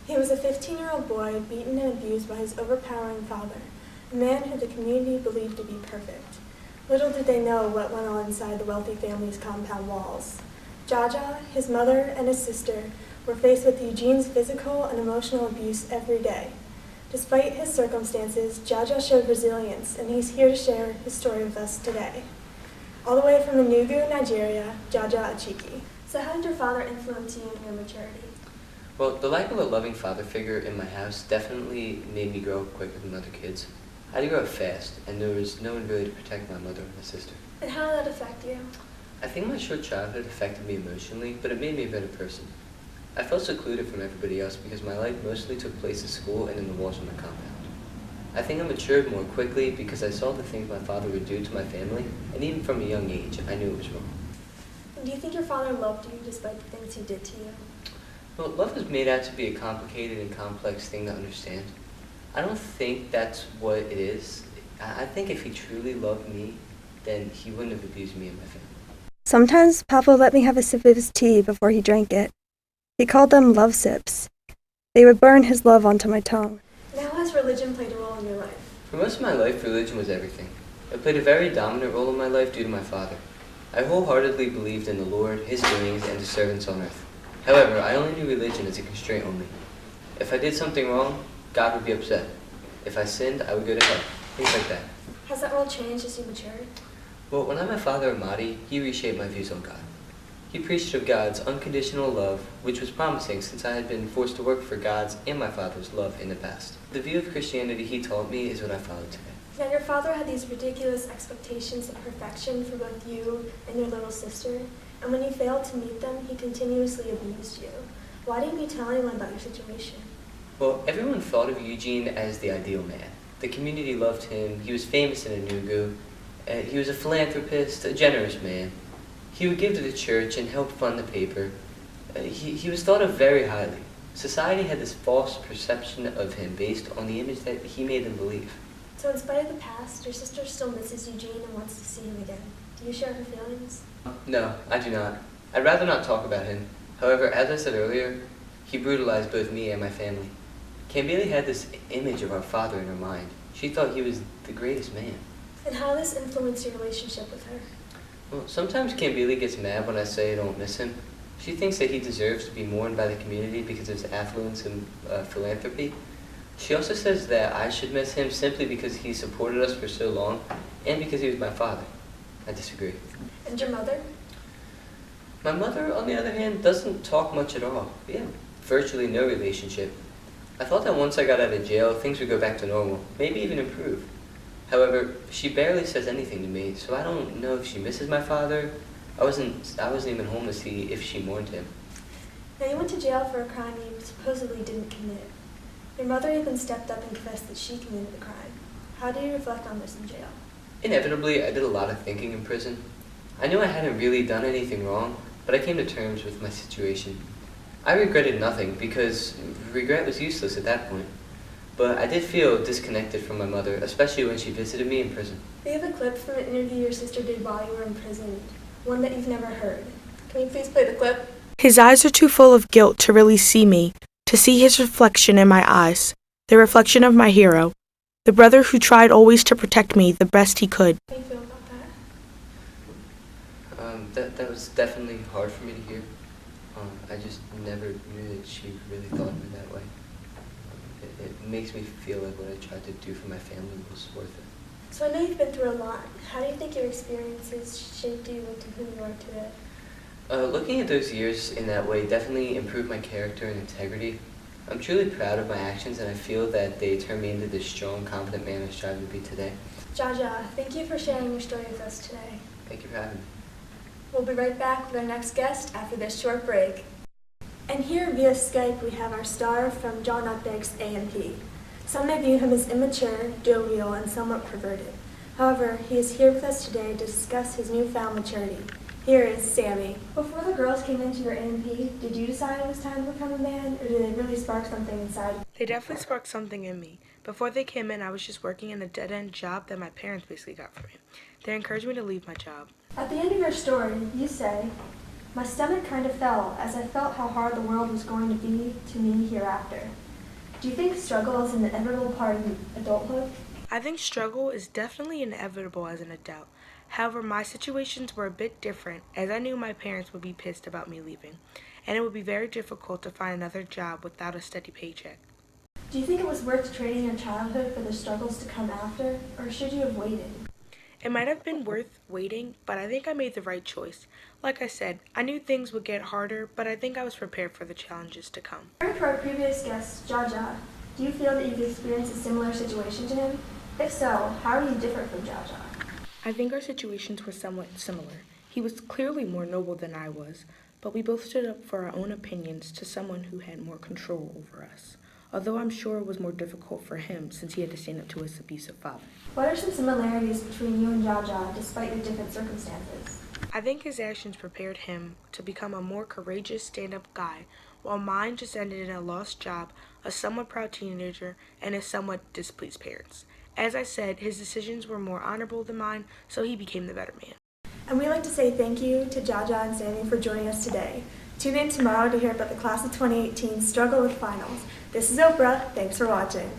He was a 15-year-old boy beaten and abused by his overpowering father, a man who the community believed to be perfect. Little did they know what went on inside the wealthy family's compound walls. Jaja, his mother, and his sister were faced with Eugene's physical and emotional abuse every day. Despite his circumstances, Jaja showed resilience, and he's here to share his story with us today. All the way from Enugu, Nigeria, Jaja Achiki. So how did your father influence you in your maturity? Well, the lack of a loving father figure in my house definitely made me grow up quicker than other kids. I had to grow up fast, and there was no one really to protect my mother and my sister. And how did that affect you? I think my short childhood affected me emotionally, but it made me a better person. I felt secluded from everybody else because my life mostly took place at school and in the walls of my compound. I think I matured more quickly because I saw the things my father would do to my family, and even from a young age, I knew it was wrong. And do you think your father loved you despite the things he did to you? Well, love is made out to be a complicated and complex thing to understand. I don't think that's what it is. I think if he truly loved me, then he wouldn't have abused me and my family. Sometimes Papa let me have a sip of his tea before he drank it. He called them love sips. They would burn his love onto my tongue. And how has religion played a role in your life? For most of my life, religion was everything. It played a very dominant role in my life due to my father. I wholeheartedly believed in the Lord, His doings, and His servants on earth. However, I only knew religion as a constraint only. If I did something wrong, God would be upset. If I sinned, I would go to hell. Things like that. Has that role changed as you matured? Well, when I met Father Amadi, he reshaped my views on God. He preached of God's unconditional love, which was promising since I had been forced to work for God's and my father's love in the past. The view of Christianity he taught me is what I follow today. Now, your father had these ridiculous expectations of perfection for both you and your little sister, and when you failed to meet them, he continuously abused you. Why didn't you tell anyone about your situation? Well, everyone thought of Eugene as the ideal man. The community loved him. He was famous in Enugu. He was a philanthropist, a generous man. He would give to the church and help fund the paper. He was thought of very highly. Society had this false perception of him based on the image that he made them believe. So in spite of the past, your sister still misses Eugene and wants to see him again. Do you share her feelings? No, I do not. I'd rather not talk about him. However, as I said earlier, he brutalized both me and my family. Kambili had this image of our father in her mind. She thought he was the greatest man. And how does this influence your relationship with her? Well, sometimes Kambili gets mad when I say I don't miss him. She thinks that he deserves to be mourned by the community because of his affluence and philanthropy. She also says that I should miss him simply because he supported us for so long and because he was my father. I disagree. And your mother? My mother, on the other hand, doesn't talk much at all. We have virtually no relationship. I thought that once I got out of jail, things would go back to normal, maybe even improve. However, she barely says anything to me, so I don't know if she misses my father. I wasn't even home to see if she mourned him. Now, you went to jail for a crime you supposedly didn't commit. Your mother even stepped up and confessed that she committed the crime. How do you reflect on this in jail? Inevitably, I did a lot of thinking in prison. I knew I hadn't really done anything wrong, but I came to terms with my situation. I regretted nothing because regret was useless at that point. But I did feel disconnected from my mother, especially when she visited me in prison. We have a clip from an interview your sister did while you were in prison, one that you've never heard. Can you please play the clip? His eyes are too full of guilt to really see me, to see his reflection in my eyes, the reflection of my hero, the brother who tried always to protect me the best he could. How do you feel about that? That was definitely hard for me to hear. I just never knew that she really thought of me that way. It makes me feel like what I tried to do for my family was worth it. So I know you've been through a lot. How do you think your experiences shaped you into who you are today? Looking at those years in that way definitely improved my character and integrity. I'm truly proud of my actions, and I feel that they turned me into the strong, confident man I strive to be today. Jaja, thank you for sharing your story with us today. Thank you for having me. We'll be right back with our next guest after this short break. And here via Skype we have our star from John Updike's A&P. Some may view him as immature, jovial, and somewhat perverted. However, he is here with us today to discuss his newfound maturity. Here is Sammy. Before the girls came into your A&P, did you decide it was time to become a man, or did they really spark something inside you? They definitely sparked something in me. Before they came in, I was just working in a dead-end job that my parents basically got for me. They encouraged me to leave my job. At the end of your story, you say, My stomach kind of fell as I felt how hard the world was going to be to me hereafter. Do you think struggle is an inevitable part of adulthood? I think struggle is definitely inevitable as an adult. However, my situations were a bit different as I knew my parents would be pissed about me leaving, and it would be very difficult to find another job without a steady paycheck. Do you think it was worth trading your childhood for the struggles to come after, or should you have waited? It might have been worth waiting, but I think I made the right choice. Like I said, I knew things would get harder, but I think I was prepared for the challenges to come. Returning to our previous guest, Jaja, do you feel that you've experienced a similar situation to him? If so, how are you different from Jaja? I think our situations were somewhat similar. He was clearly more noble than I was, but we both stood up for our own opinions to someone who had more control over us. Although I'm sure it was more difficult for him since he had to stand up to his abusive father. What are some similarities between you and Jaja despite your different circumstances? I think his actions prepared him to become a more courageous stand-up guy, while mine just ended in a lost job, a somewhat proud teenager, and his somewhat displeased parents. As I said, his decisions were more honorable than mine, so he became the better man. And we'd like to say thank you to Jaja and Sammy for joining us today. Tune in tomorrow to hear about the class of 2018 struggle with finals. This is Oprah. Thanks for watching.